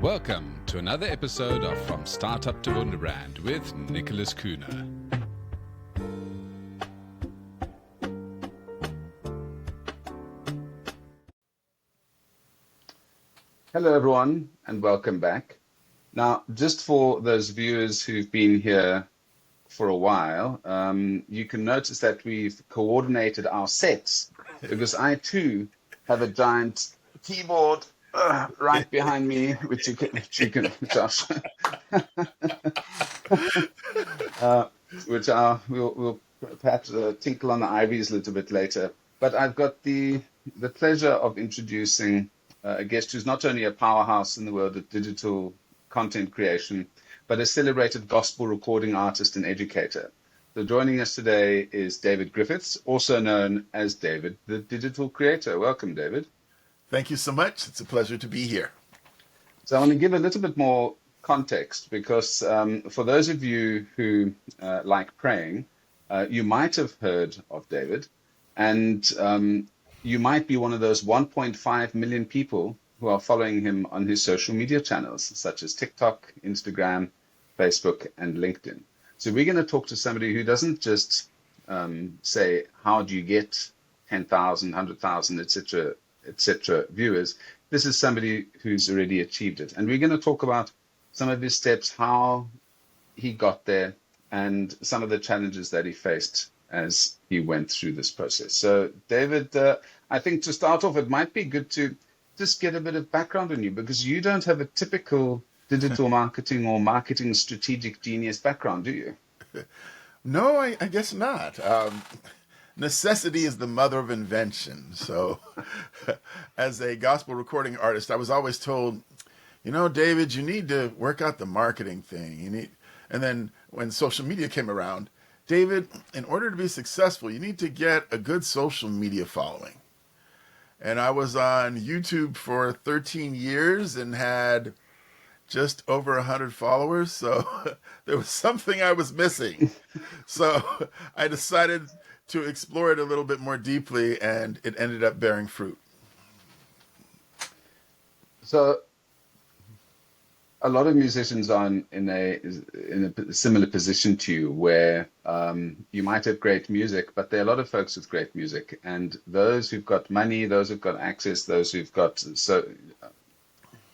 Welcome to another episode of From Startup to Wunderbrand with Nicholas Kuhner. Hello, everyone, and welcome back. Now, just for those viewers who've been here for a while, you can notice that we've coordinated our sets because I too have a giant keyboard right behind me, which Josh, we'll perhaps tinkle on the ivories a little bit later. But I've got the pleasure of introducing a guest who's not only a powerhouse in the world of digital content creation, but a celebrated gospel recording artist and educator. So joining us today is David Griffiths, also known as David, the Digital Creator. Welcome, David. Thank you so much. It's a pleasure to be here. So I want to give a little bit more context because for those of you who like praying, you might have heard of David, and you might be one of those 1.5 million people who are following him on his social media channels, such as TikTok, Instagram, Facebook, and LinkedIn. So we're going to talk to somebody who doesn't just say, how do you get 10,000, 100,000, etc. viewers. This is somebody who's already achieved it. And we're going to talk about some of his steps, how he got there, and some of the challenges that he faced as he went through this process. So, David, I think to start off, it might be good to just get a bit of background on you because you don't have a typical digital marketing or marketing strategic genius background, do you? No, I guess not. Necessity is the mother of invention. So as a gospel recording artist, I was always told, David, you need to work out the marketing thing. And then when social media came around, David, in order to be successful, you need to get a good social media following. And I was on YouTube for 13 years and had just over 100 followers. So there was something I was missing. So I decided to explore it a little bit more deeply, and it ended up bearing fruit. So a lot of musicians are in a similar position to you, where you might have great music, but there are a lot of folks with great music, and those who've got money, those who've got access, those who've got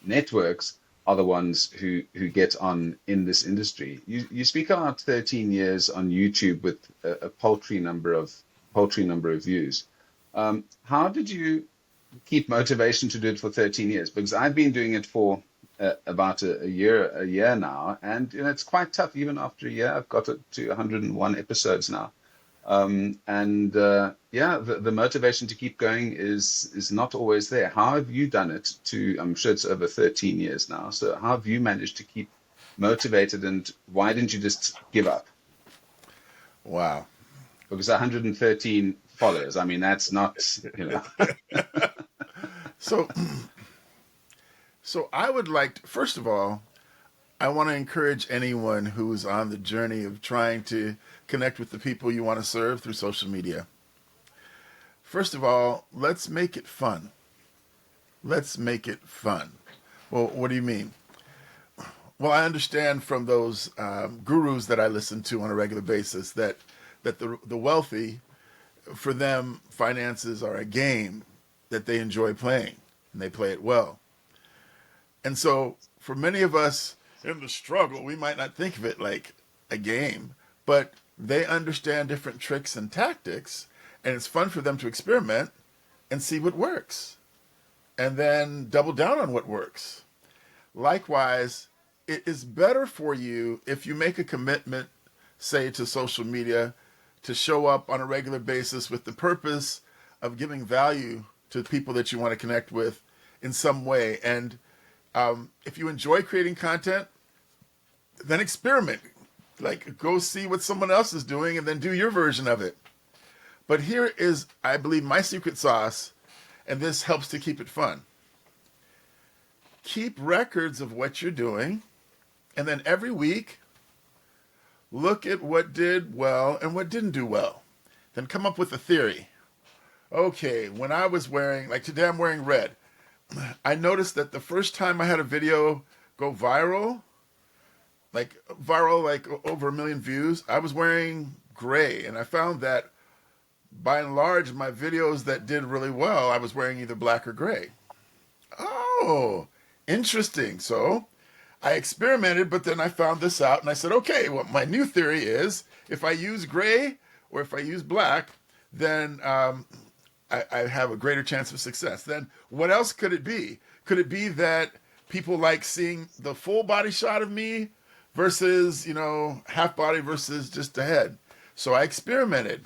networks are the ones who get on in this industry. You speak about 13 years on YouTube with a paltry number of views. How did you keep motivation to do it for 13 years? Because I've been doing it for about a year now, and it's quite tough. Even after a year, I've got it to 101 episodes now. The motivation to keep going is not always there. How have you done it I'm sure it's over 13 years now. So how have you managed to keep motivated, and why didn't you just give up? Wow. Because 113 followers, I mean, that's not, So I would first of all, I want to encourage anyone who's on the journey of trying to connect with the people you want to serve through social media. First of all, let's make it fun. Let's make it fun. Well, what do you mean? Well, I understand from those gurus that I listen to on a regular basis that the wealthy, for them, finances are a game that they enjoy playing, and they play it well. And so for many of us in the struggle, we might not think of it like a game, but they understand different tricks and tactics, and it's fun for them to experiment and see what works, and then double down on what works. Likewise, it is better for you if you make a commitment, say, to social media, to show up on a regular basis with the purpose of giving value to the people that you want to connect with in some way. And if you enjoy creating content, then experiment. Go see what someone else is doing and then do your version of it. But here is, I believe, my secret sauce, and this helps to keep it fun. Keep records of what you're doing, and then every week, look at what did well and what didn't do well. Then come up with a theory. Okay, when I was wearing, today I'm wearing red. I noticed that the first time I had a video go viral, like over 1 million views, I was wearing gray. And I found that by and large, my videos that did really well, I was wearing either black or gray. Oh, interesting. So I experimented, but then I found this out and I said, okay, well, my new theory is if I use gray or if I use black, then I have a greater chance of success. Then what else could it be? Could it be that people like seeing the full body shot of me versus, half body versus just the head? So I experimented.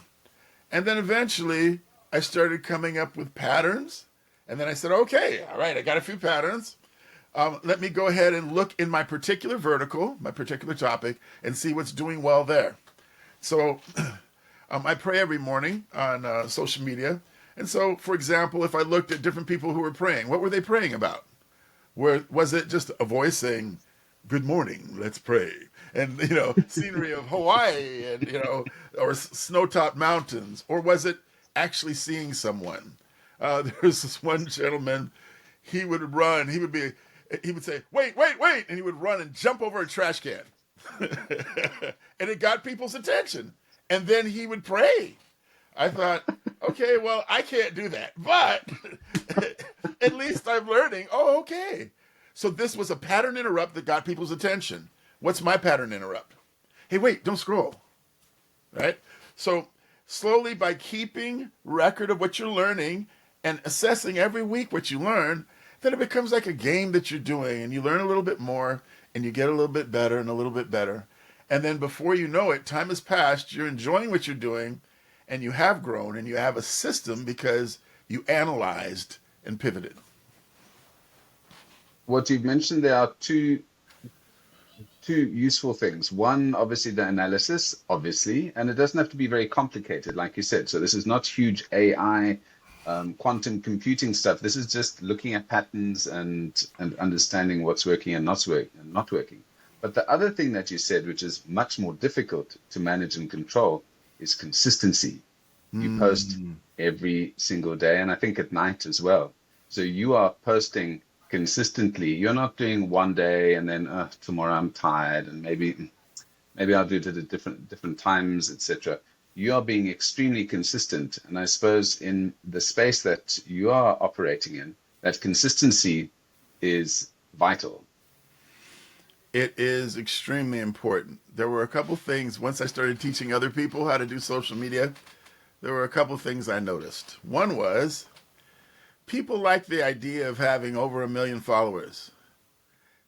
And then eventually I started coming up with patterns. And then I said, okay, all right, I got a few patterns. Let me go ahead and look in my particular vertical, my particular topic, and see what's doing well there. So I pray every morning on social media. And so, for example, if I looked at different people who were praying, what were they praying about? Was it just a voice saying, good morning, let's pray? And, scenery of Hawaii and, or snow-topped mountains? Or was it actually seeing someone? There's this one gentleman, he would run, he would say, wait, and he would run and jump over a trash can. And it got people's attention. And then he would pray. I thought, okay, well, I can't do that, but at least I'm learning. Oh, okay. So this was a pattern interrupt that got people's attention. What's my pattern interrupt? Hey, wait, don't scroll, right? So slowly, by keeping record of what you're learning and assessing every week what you learn, then it becomes like a game that you're doing, and you learn a little bit more, and you get a little bit better and a little bit better. And then before you know it, time has passed, you're enjoying what you're doing, and you have grown, and you have a system because you analyzed and pivoted. What you've mentioned, there are two useful things. One, obviously, the analysis, obviously, and it doesn't have to be very complicated, like you said. So this is not huge AI, quantum computing stuff. This is just looking at patterns and understanding what's working and not working. But the other thing that you said, which is much more difficult to manage and control, is consistency. You post every single day, and I think at night as well. So you are posting consistently. You're not doing one day and then tomorrow I'm tired and maybe I'll do it at different times, etc. You are being extremely consistent, and I suppose in the space that you are operating in, that consistency is vital. It is extremely important. There were a couple things, once I started teaching other people how to do social media, there were a couple things I noticed. One was people like the idea of having over 1 million followers.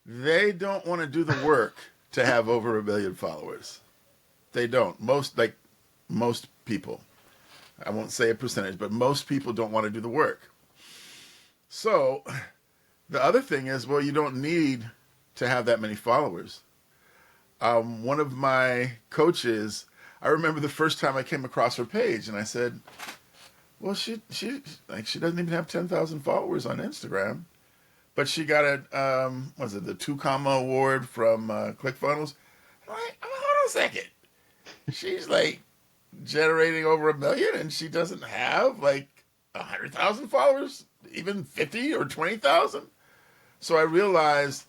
They don't want to do the work to have over 1 million followers. They don't. Most people. I won't say a percentage, but most people don't want to do the work. So the other thing is, well, you don't need to have that many followers. One of my coaches, I remember the first time I came across her page, and I said, well, she doesn't even have 10,000 followers on Instagram, but she got the 2 Comma award from ClickFunnels. I'm like, hold on a second. She's like generating over 1 million, and she doesn't have like 100,000 followers, even 50 or 20,000. So I realized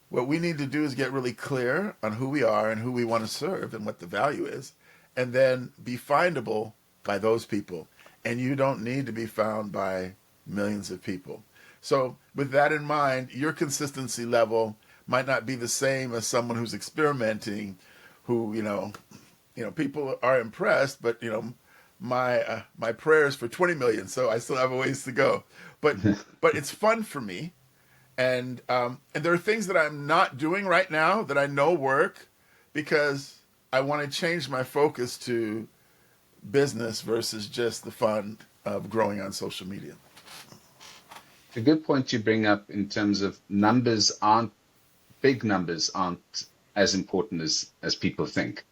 what we need to do is get really clear on who we are and who we want to serve and what the value is, and then be findable by those people. And you don't need to be found by millions of people. So with that in mind, your consistency level might not be the same as someone who's experimenting, who, people are impressed, but, my prayers for 20 million, so I still have a ways to go. But it's fun for me. And there are things that I'm not doing right now that I know work because I want to change my focus to business versus just the fun of growing on social media. A good point you bring up in terms of big numbers aren't as important as people think.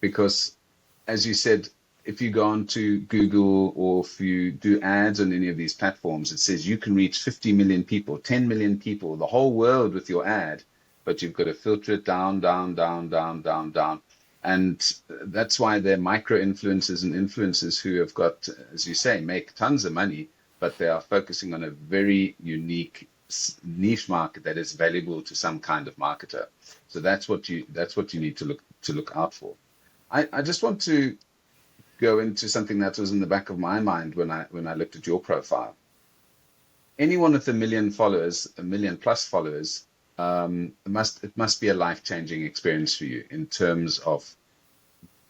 Because as you said, if you go onto Google or if you do ads on any of these platforms, it says you can reach 50 million people, 10 million people, the whole world with your ad, but you've got to filter it down. And that's why they're micro influencers and influencers who have got, as you say, make tons of money, but they are focusing on a very unique niche market that is valuable to some kind of marketer. So that's what you need to look out for. I just want to go into something that was in the back of my mind when I looked at your profile. Anyone with 1 million followers, 1 million+ followers, it must be a life-changing experience for you in terms of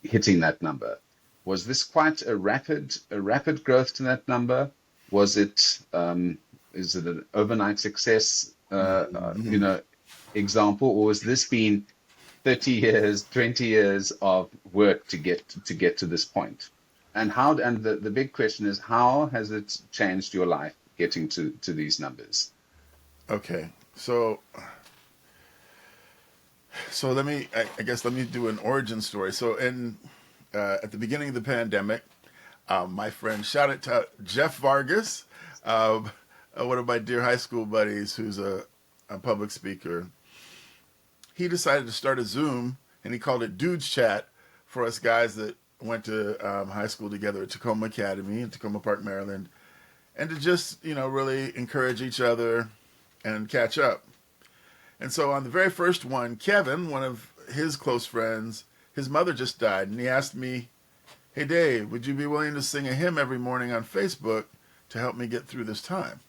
hitting that number. Was this quite a rapid growth to that number? Was it is it an overnight success example, or has this been 30 years, 20 years of work to get to this point? And the big question is, how has it changed your life getting to these numbers? Okay, so I guess let me do an origin story. So at the beginning of the pandemic, my friend, shout out to Jeff Vargas, one of my dear high school buddies who's a public speaker. He decided to start a Zoom, and he called it Dudes Chat, for us guys that went to high school together at Tacoma Academy in Tacoma Park, Maryland, and to just, really encourage each other and catch up. And so on the very first one, Kevin, one of his close friends, his mother just died, and he asked me, "Hey Dave, would you be willing to sing a hymn every morning on Facebook to help me get through this time?"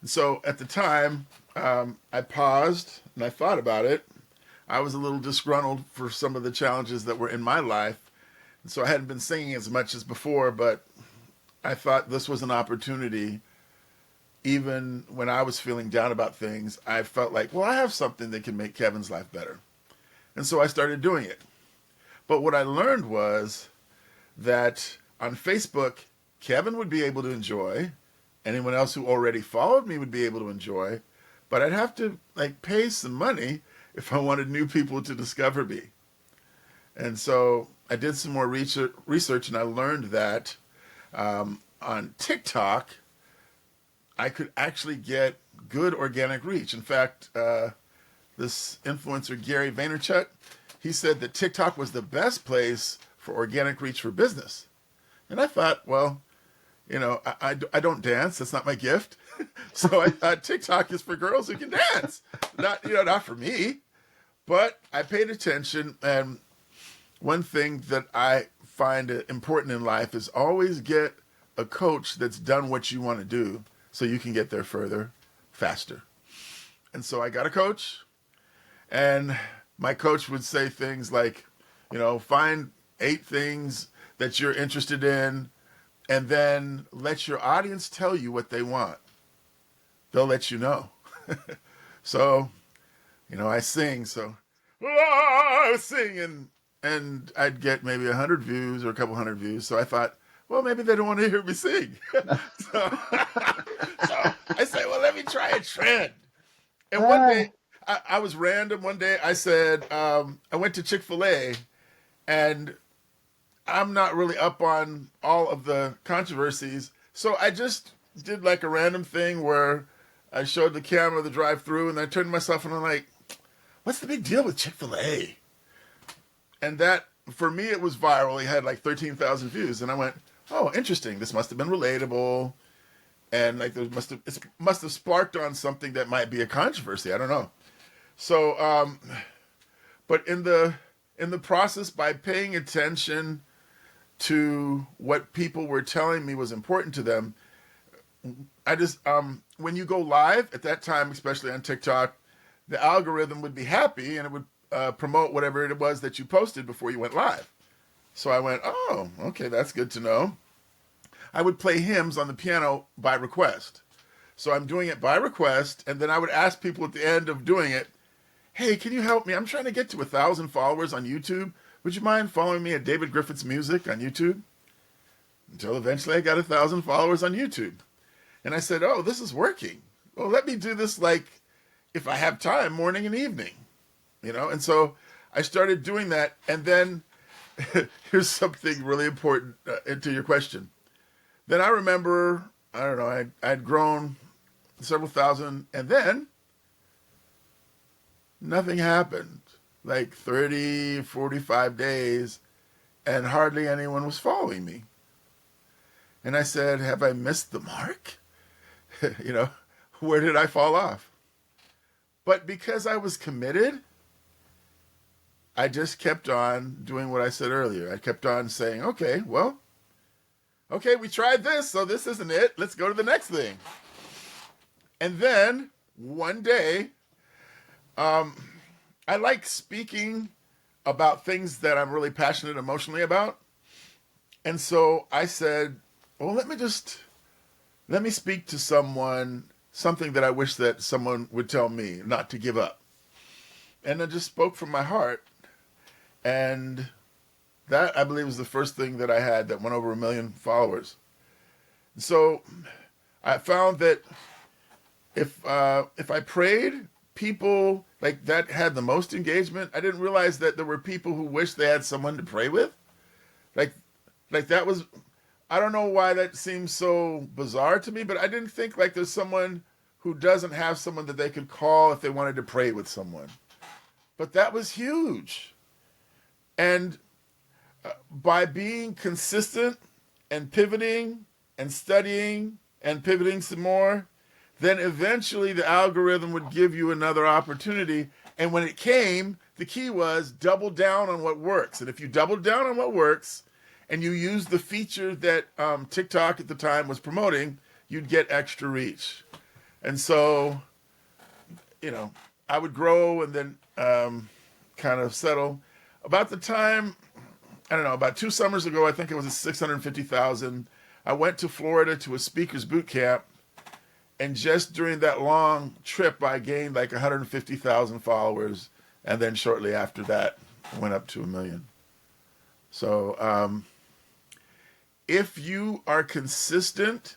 And so at the time, I paused and I thought about it. I was a little disgruntled for some of the challenges that were in my life. And so I hadn't been singing as much as before, but I thought this was an opportunity. Even when I was feeling down about things, I felt like, well, I have something that can make Kevin's life better. And so I started doing it. But what I learned was that on Facebook, Kevin would be able to enjoy. Anyone else who already followed me would be able to enjoy. But I'd have to pay some money if I wanted new people to discover me. And so I did some more research, and I learned that on TikTok, I could actually get good organic reach. In fact, this influencer, Gary Vaynerchuk, he said that TikTok was the best place for organic reach for business. And I thought, well, I don't dance. That's not my gift. So I thought TikTok is for girls who can dance, not for me. But I paid attention, and one thing that I find important in life is always get a coach that's done what you want to do so you can get there further, faster. And so I got a coach, and my coach would say things like, find 8 things that you're interested in, and then let your audience tell you what they want. They'll let you know. So, I sing. So, I was singing, and I'd get maybe 100 views or a couple hundred views. So I thought, well, maybe they don't want to hear me sing. so I say, well, let me try a trend. And one day, I was random. One day I said, I went to Chick-fil-A, and I'm not really up on all of the controversies. So I just did a random thing where I showed the camera the drive-through, and I turned to myself and I'm like, what's the big deal with Chick-fil-A? And that, for me, it was viral. It had 13,000 views. And I went, oh, interesting. This must have been relatable. And it must have sparked on something that might be a controversy. I don't know. So, but in the process, by paying attention to what people were telling me was important to them, I just, when you go live at that time, especially on TikTok, the algorithm would be happy and it would promote whatever it was that you posted before you went live. So I went, oh, okay, that's good to know. I would play hymns on the piano by request. So I'm doing it by request, and then I would ask people at the end of doing it, hey, can you help me? I'm trying to get to 1,000 followers on YouTube. Would you mind following me at David Griffiths Music on YouTube? Until eventually I got 1,000 followers on YouTube. And I said, oh, this is working. Well, let me do this if I have time, morning and evening. And so I started doing that. And then here's something really important to your question. Then I remember, I don't know, I'd grown several thousand, and then nothing happened. 30, 45 days, and hardly anyone was following me. And I said, have I missed the mark? Where did I fall off? But because I was committed, I just kept on doing what I said earlier. I kept on saying, okay, well, okay, we tried this, so this isn't it. Let's go to the next thing. And then one day, I like speaking about things that I'm really passionate emotionally about. And so I said, well, let me speak to someone, something that I wish that someone would tell me, not to give up. And I just spoke from my heart. And that, I believe, was the first thing that I had that went over 1 million followers. So I found that if I prayed, people like that had the most engagement. I didn't realize that there were people who wished they had someone to pray with. Like that was, I don't know why that seems so bizarre to me, but I didn't think like there's someone who doesn't have someone that they could call if they wanted to pray with someone. But that was huge. And by being consistent and pivoting and studying and pivoting some more, then eventually the algorithm would give you another opportunity. And when it came, the key was double down on what works. And if you double down on what works and you use the feature that TikTok at the time was promoting, you'd get extra reach. And so, I would grow and then kind of settle. About the time, I don't know, about 2 summers ago, I think it was 650,000. I went to Florida to a speaker's boot camp. And just during that long trip, I gained like 150,000 followers. And then shortly after that, went up to 1 million. So if you are consistent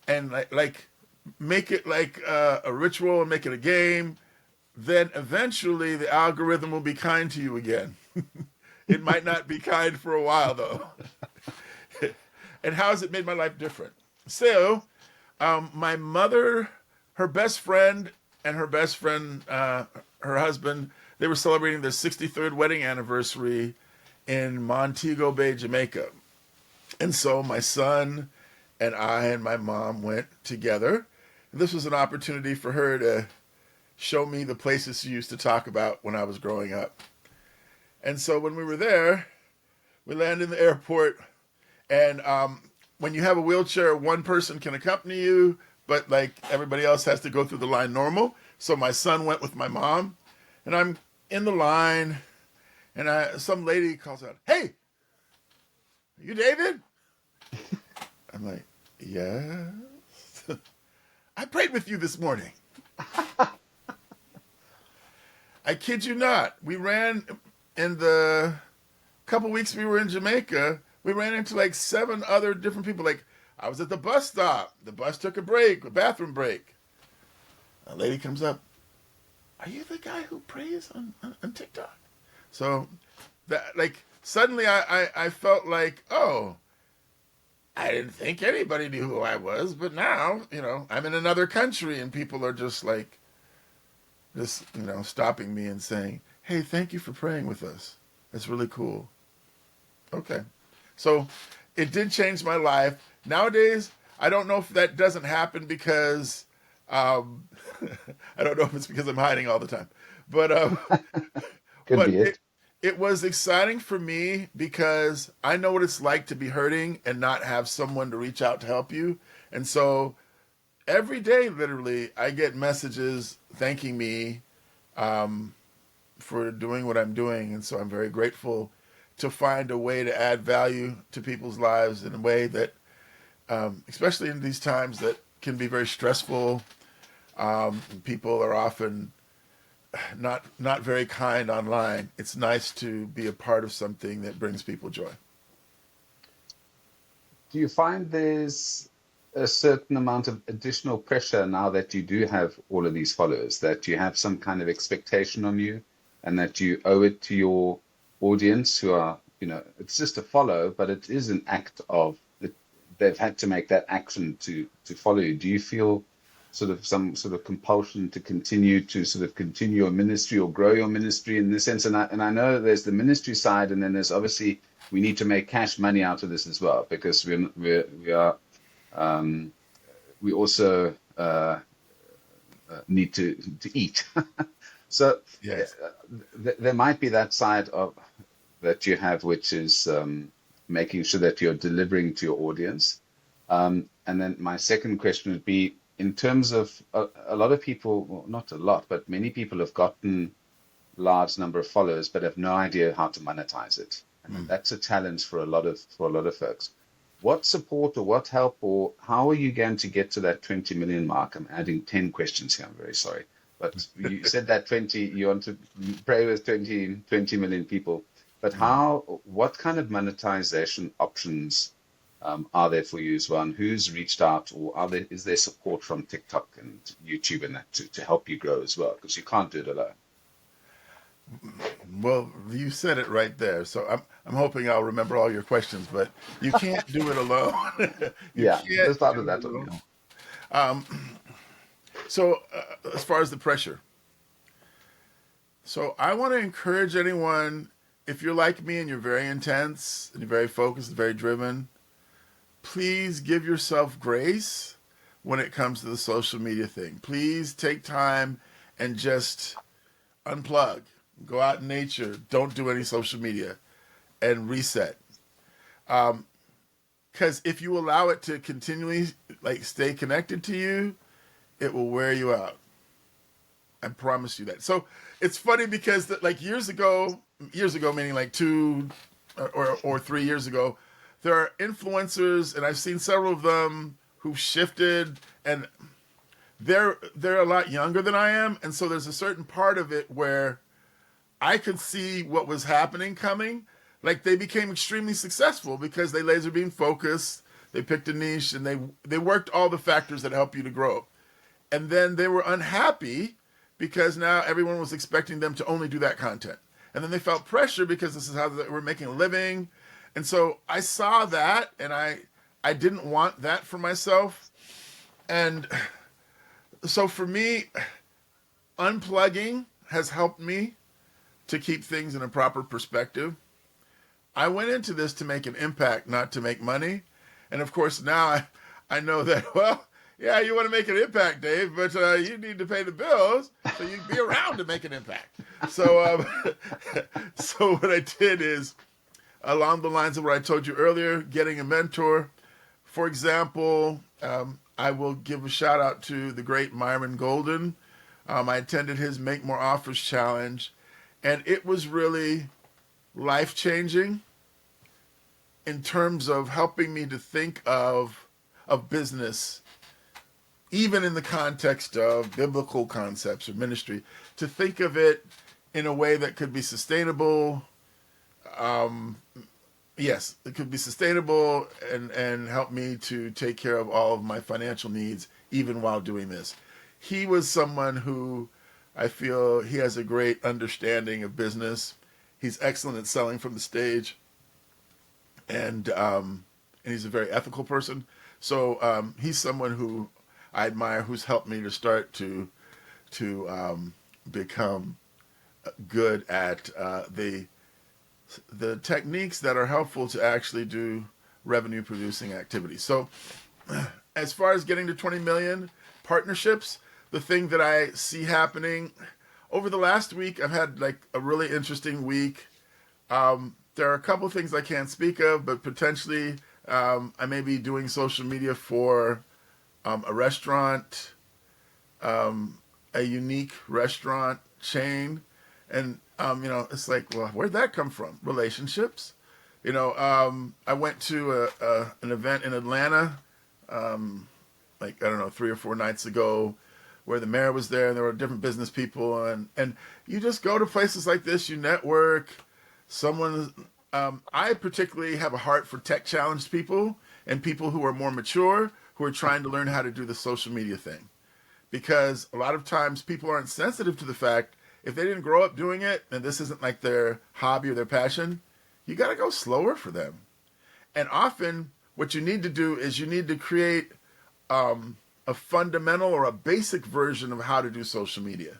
and like make it like a ritual and make it a game, then eventually the algorithm will be kind to you again. It might not be kind for a while, though. And how has it made my life different? So, my mother, her best friend, and her best friend, her husband, they were celebrating their 63rd wedding anniversary in Montego Bay, Jamaica. And so my son and I and my mom went together. And this was an opportunity for her to show me the places she used to talk about when I was growing up. And so when we were there, we landed in the airport, and when you have a wheelchair, one person can accompany you, but like everybody else has to go through the line normal. So my son went with my mom, and I'm in the line, and some lady calls out, "Hey, are you David?" I'm like, "Yes." "I prayed with you this morning." I kid you not. We ran in the couple weeks we were in Jamaica. We ran into like 7 other different people. Like, I was at the bus stop. The bus took a bathroom break. A lady comes up. "Are you the guy who prays on TikTok?" So, that like suddenly I felt like, oh, I didn't think anybody knew who I was, but now I'm in another country and people are just like, stopping me and saying, "Hey, thank you for praying with us. That's really cool." Okay. So it did change my life. Nowadays, I don't know if that doesn't happen because, I don't know if it's because I'm hiding all the time. But, Could but be it. it was exciting for me because I know what it's like to be hurting and not have someone to reach out to help you. And so every day, literally, I get messages thanking me for doing what I'm doing. And so I'm very grateful to find a way to add value to people's lives in a way that, especially in these times that can be very stressful, people are often not very kind online. It's nice to be a part of something that brings people joy. Do you find there's a certain amount of additional pressure now that you do have all of these followers, that you have some kind of expectation on you and that you owe it to your audience who are, it's just a follow, but it is an act of, they've had to make that action to follow you. Do you feel sort of some sort of compulsion to continue your ministry or grow your ministry in this sense? And I know there's the ministry side, and then there's obviously we need to make cash money out of this as well, because we also need to eat. So Yes. there might be that side of that you have, which is making sure that you're delivering to your audience. And then my second question would be, in terms of a lot of people, well, not a lot, but many people have gotten large number of followers, but have no idea how to monetize it. And that's a challenge for a lot of folks. What support or what help or how are you going to get to that 20 million mark? I'm adding 10 questions here. I'm very sorry. But you said that 20, you want to pray with 20 million people. But what kind of monetization options are there for you as well? And who's reached out, or is there support from TikTok and YouTube and that to help you grow as well? Because you can't do it alone. Well, you said it right there. So I'm hoping I'll remember all your questions, but you can't do it alone. You Yeah, can't just out of do that it one. alone. So as far as the pressure, so I want to encourage anyone, if you're like me and you're very intense and you're very focused and very driven, please give yourself grace when it comes to the social media thing. Please take time and just unplug, go out in nature, don't do any social media, and reset. Because if you allow it to continually stay connected to you, it will wear you out. I promise you that. So it's funny because years ago, meaning like 2 or 3 years ago, there are influencers, and I've seen several of them who've shifted, and they're a lot younger than I am, and so there's a certain part of it where I could see what was happening coming. Like, they became extremely successful because they laser beam focused, they picked a niche, and they worked all the factors that help you to grow. And then they were unhappy because now everyone was expecting them to only do that content. And then they felt pressure because this is how they were making a living. And so I saw that, and I didn't want that for myself. And so for me, unplugging has helped me to keep things in a proper perspective. I went into this to make an impact, not to make money. And of course, now I know that, well, yeah, you want to make an impact, Dave, but you need to pay the bills, so you can be around to make an impact. So, so what I did is, along the lines of what I told you earlier, getting a mentor. For example, I will give a shout out to the great Myron Golden. I attended his Make More Offers Challenge, and it was really life-changing in terms of helping me to think of business, even in the context of biblical concepts or ministry, to think of it in a way that could be sustainable. Yes, it could be sustainable and help me to take care of all of my financial needs, even while doing this. He was someone who I feel he has a great understanding of business. He's excellent at selling from the stage, and he's a very ethical person. So he's someone who I admire, who's helped me to start to become good at the techniques that are helpful to actually do revenue producing activities. So as far as getting to 20 million partnerships, the thing that I see happening over the last week, I've had like a really interesting week. There are a couple things I can't speak of, but potentially I may be doing social media for a restaurant, a unique restaurant chain. And, it's like, well, where'd that come from? Relationships. I went to an event in Atlanta, 3 or 4 nights ago, where the mayor was there and there were different business people. And you just go to places like this, you network. I particularly have a heart for tech challenged people and people who are more mature, who are trying to learn how to do the social media thing. Because a lot of times people aren't sensitive to the fact, if they didn't grow up doing it and this isn't like their hobby or their passion, you got to go slower for them. And often what you need to do is you need to create a fundamental or a basic version of how to do social media.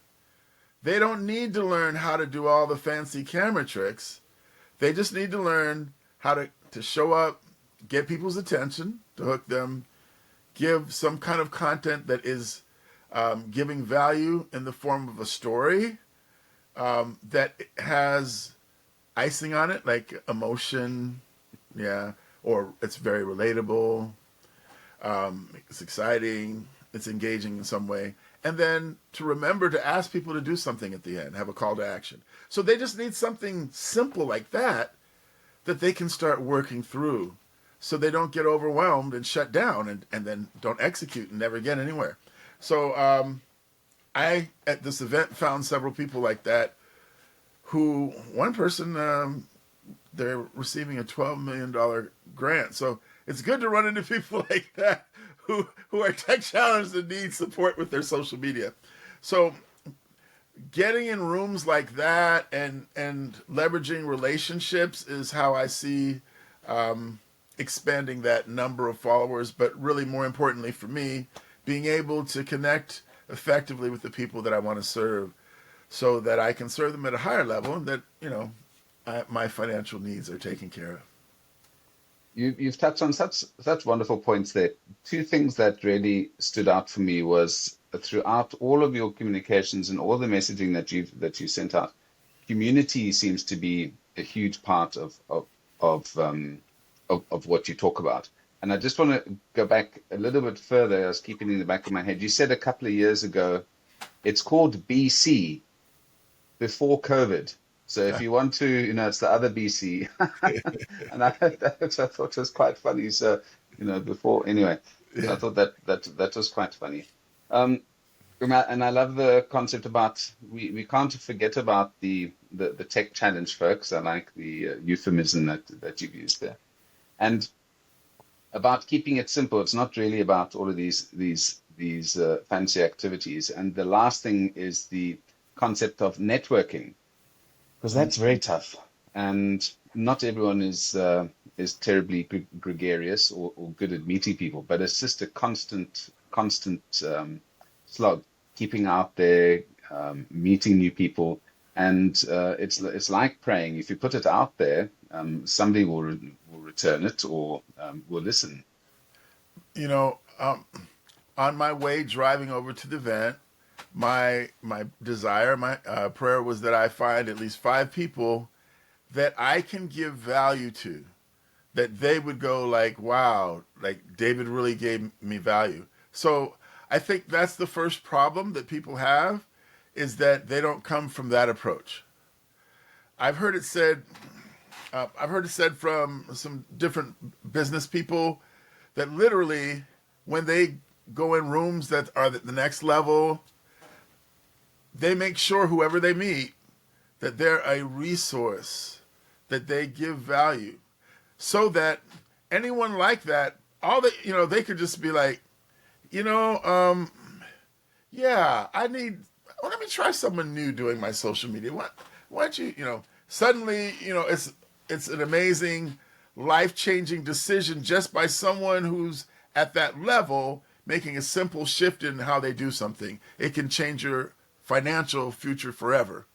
They don't need to learn how to do all the fancy camera tricks. They just need to learn how to show up, get people's attention, to hook them, give some kind of content that is giving value in the form of a story that has icing on it, like emotion, yeah, or it's very relatable, it's exciting, it's engaging in some way. And then to remember to ask people to do something at the end, have a call to action. So they just need something simple like that they can start working through so they don't get overwhelmed and shut down and then don't execute and never get anywhere. So I, at this event, found several people like that who, one person, they're receiving a $12 million grant. So it's good to run into people like that who are tech challenged and need support with their social media. So getting in rooms like that and leveraging relationships is how I see expanding that number of followers, but really more importantly for me, being able to connect effectively with the people that I want to serve so that I can serve them at a higher level and that, my financial needs are taken care of. You've touched on such wonderful points there. Two things that really stood out for me was throughout all of your communications and all the messaging that you sent out, community seems to be a huge part of what you talk about. And I just want to go back a little bit further. I was keeping it in the back of my head. You said a couple of years ago, it's called BC, before COVID. So if you want to, it's the other BC. And I thought was quite funny. So, before, anyway, Yeah. I thought that was quite funny. And I love the concept about we can't forget about the tech challenge folks. I like the euphemism that you've used there. And about keeping it simple. It's not really about all of these fancy activities. And the last thing is the concept of networking, because that's very tough, and not everyone is terribly gregarious or good at meeting people. But it's just a constant slog, keeping out there, meeting new people, and it's like praying. If you put it out there, somebody will return it or will listen. On my way driving over to the event, my desire, my prayer was that I find at least 5 people that I can give value to, that they would go like, wow, like David really gave me value. So I think that's the first problem that people have, is that they don't come from that approach. I've heard it said from some different business people that literally when they go in rooms that are the next level, they make sure whoever they meet that they're a resource, that they give value, so that anyone like that, they could just be like, yeah, let me try someone new doing my social media. Why don't you, suddenly, it's an amazing, life-changing decision just by someone who's at that level making a simple shift in how they do something. It can change your financial future forever.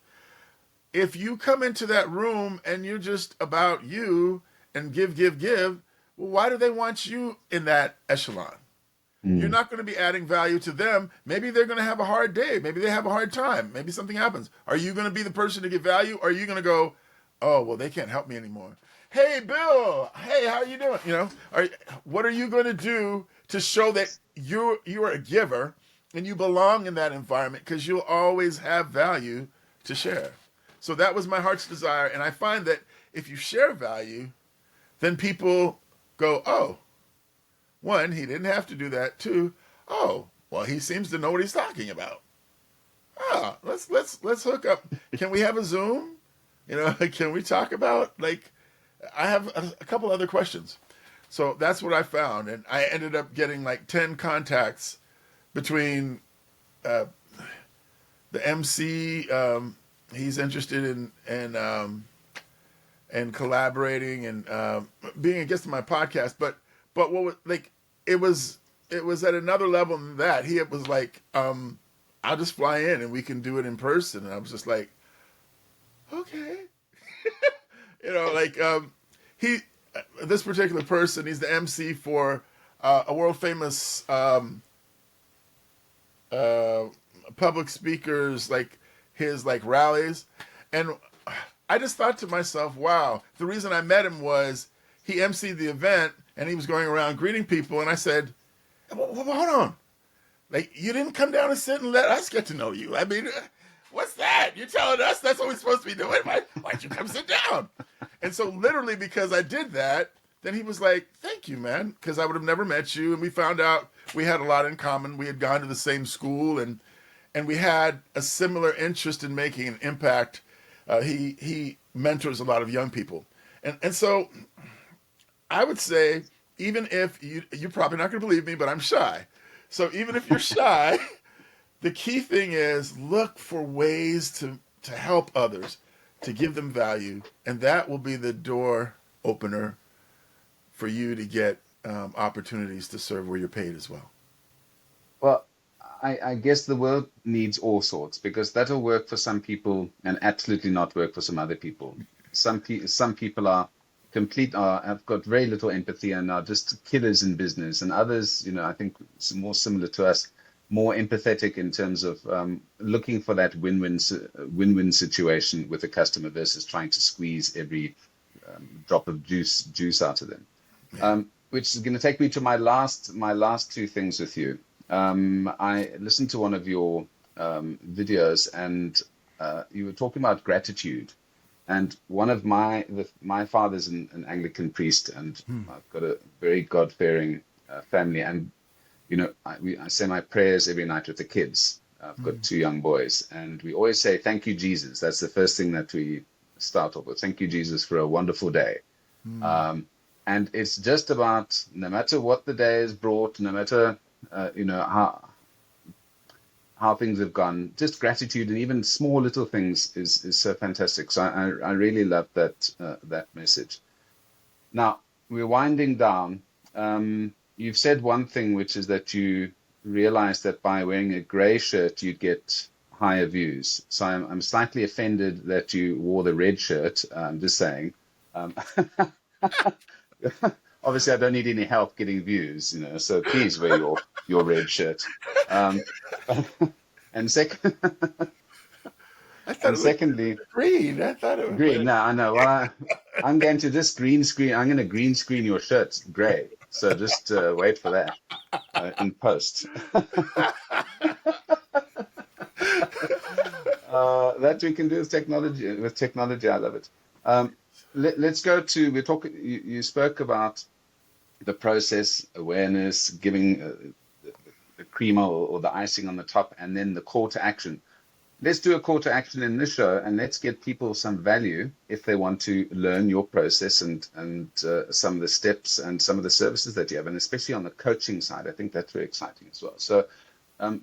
If you come into that room and you're just about you and give, well, why do they want you in that echelon? You're not going to be adding value to them. Maybe they're going to have a hard day. Maybe they have a hard time. Maybe something happens. Are you going to be the person to give value? Or are you going to go, oh, well, they can't help me anymore. Hey, Bill. Hey, how are you doing? What are you going to do to show that you are a giver and you belong in that environment, because you'll always have value to share. So that was my heart's desire. And I find that if you share value, then people go, oh, one, he didn't have to do that. Two, oh, well, he seems to know what he's talking about. Let's hook up. Can we have a Zoom? Can we talk about, I have a couple other questions. So that's what I found. And I ended up getting 10 contacts between the MC. He's interested in collaborating and being a guest on my podcast. But what was it was at another level than that. He was like, I'll just fly in and we can do it in person. And I was just like, okay. This particular person, he's the MC for a world famous uh, public speakers, like his like rallies, and I just thought to myself, wow, the reason I met him was he emceed the event and he was going around greeting people, and I said, hold on, like you didn't come down and sit and let us get to know you. I mean, what's that? You're telling us that's what we're supposed to be doing? Why'd you come sit down? And so literally because I did that, then he was like, thank you, man, because I would have never met you. And we found out we had a lot in common. We had gone to the same school, and we had a similar interest in making an impact. He mentors a lot of young people. And so I would say, even if you're probably not going to believe me, but I'm shy. So even if you're shy, the key thing is look for ways to help others, to give them value, and that will be the door opener for you to get opportunities to serve where you're paid as well. Well, I guess the world needs all sorts, because that'll work for some people and absolutely not work for some other people. Some people have got very little empathy and are just killers in business, and others, I think more similar to us, more empathetic in terms of looking for that win-win situation with a customer versus trying to squeeze every drop of juice out of them. Which is going to take me to my last two things with you. I listened to one of your videos, and you were talking about gratitude. And one of my father's an Anglican priest, and I've got a very God-fearing family. And I say my prayers every night with the kids. I've got two young boys, and we always say, "Thank you, Jesus." That's the first thing that we start off with. Thank you, Jesus, for a wonderful day. And it's just about, no matter what the day has brought, no matter how things have gone, just gratitude, and even small little things is so fantastic. So I really love that message. Now we're winding down. You've said one thing, which is that you realized that by wearing a gray shirt you'd get higher views. So I'm slightly offended that you wore the red shirt. I'm just saying. Obviously, I don't need any help getting views, so please wear your red shirt. Um, and second, I thought and it was secondly, green. I thought it was green. No, I know. Well, I'm going to just green screen. I'm going to green screen your shirt gray. So just wait for that in post. That we can do with technology. With technology, I love it. Let's go to. We're talking. You spoke about the process, awareness, giving the cream or the icing on the top, and then the call to action. Let's do a call to action in this show, and let's get people some value if they want to learn your process and some of the steps and some of the services that you have, and especially on the coaching side. I think that's very exciting as well. So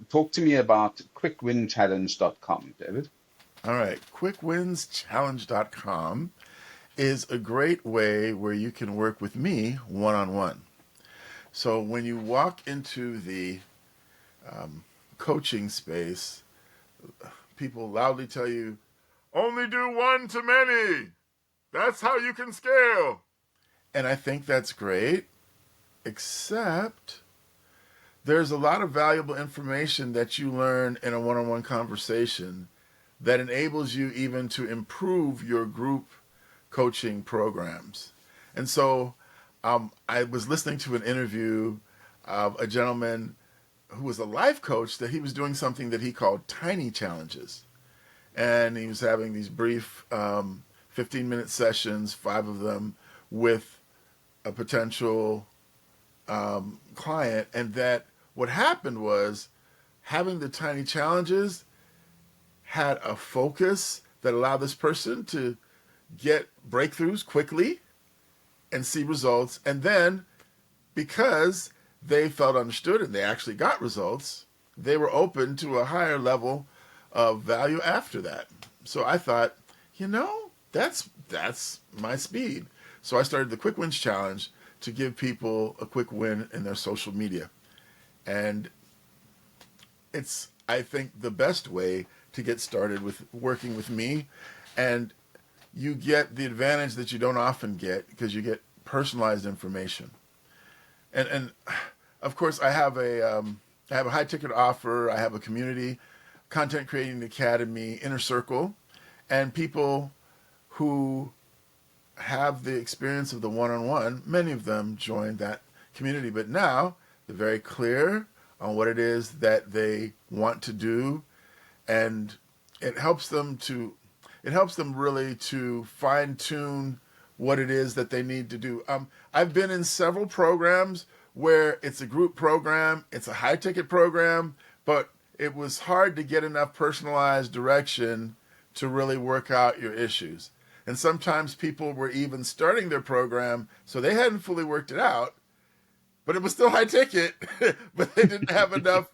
talk to me about quickwinchallenge.com, David. All right. Quickwinnschallenge.com is a great way where you can work with me one-on-one. So when you walk into the coaching space, people loudly tell you, only do one to many. That's how you can scale. And I think that's great, except there's a lot of valuable information that you learn in a one-on-one conversation that enables you even to improve your group coaching programs. And so I was listening to an interview of a gentleman who was a life coach, that he was doing something that he called tiny challenges. And he was having these brief 15-minute sessions, 5 of them, with a potential client. And that what happened was, having the tiny challenges had a focus that allowed this person to get breakthroughs quickly and see results. And then, because they felt understood and they actually got results, they were open to a higher level of value after that. So I thought, that's my speed. So I started the Quick Wins Challenge to give people a quick win in their social media. And it's, I think, the best way to get started with working with me. And you get the advantage that you don't often get, because you get personalized information. and of course I have a high ticket offer. I have a community content creating academy, Inner Circle, and people who have the experience of the one-on-one, many of them joined that community, but now they're very clear on what it is that they want to do, and it helps them really to fine tune what it is that they need to do. I've been in several programs where it's a group program, it's a high ticket program, but it was hard to get enough personalized direction to really work out your issues. And sometimes people were even starting their program, so they hadn't fully worked it out, but it was still high ticket, but they didn't have enough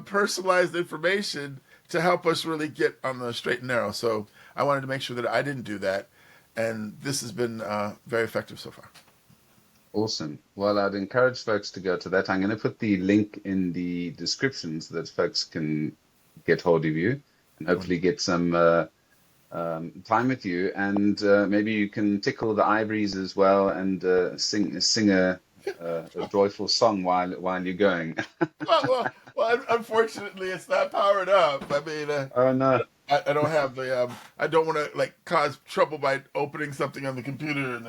personalized information to help us really get on the straight and narrow. So I wanted to make sure that I didn't do that. And this has been very effective so far. Awesome. Well, I'd encourage folks to go to that. I'm going to put the link in the description so that folks can get hold of you and hopefully get some time with you. And maybe you can tickle the ivories as well and sing a joyful song while you're going. Well, unfortunately, it's not powered up. I mean, Oh, no. I don't have the. I don't want to cause trouble by opening something on the computer and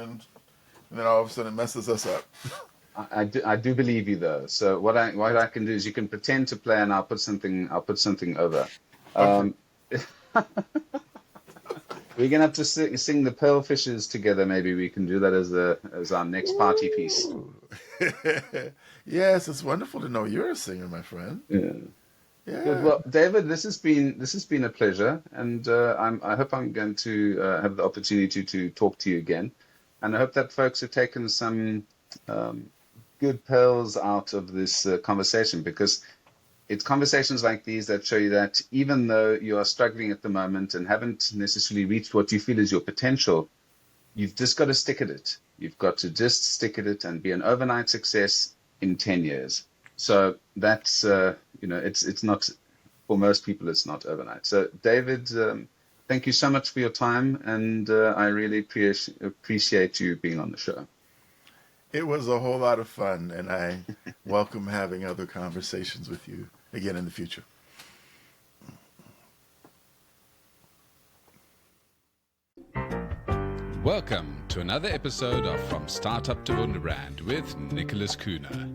then all of a sudden it messes us up. I do believe you though. So what I can do is you can pretend to play and I'll put something over. Okay. We're gonna have to sing the Pearl Fishes together. Maybe we can do that as our next party piece. Yes, it's wonderful to know you're a singer, my friend. Yeah. Yeah. Good. Well, David, this has been a pleasure, and I hope I'm going to have the opportunity to talk to you again, and I hope that folks have taken some good pearls out of this conversation, because it's conversations like these that show you that even though you are struggling at the moment and haven't necessarily reached what you feel is your potential, you've just got to stick at it. You've got to just stick at it and be an overnight success in 10 years. So that's, it's not, for most people, it's not overnight. So David, thank you so much for your time. And I really appreciate you being on the show. It was a whole lot of fun, and I welcome having other conversations with you again in the future. Welcome to another episode of From Startup to Wunderbrand with Nicholas Kuhner.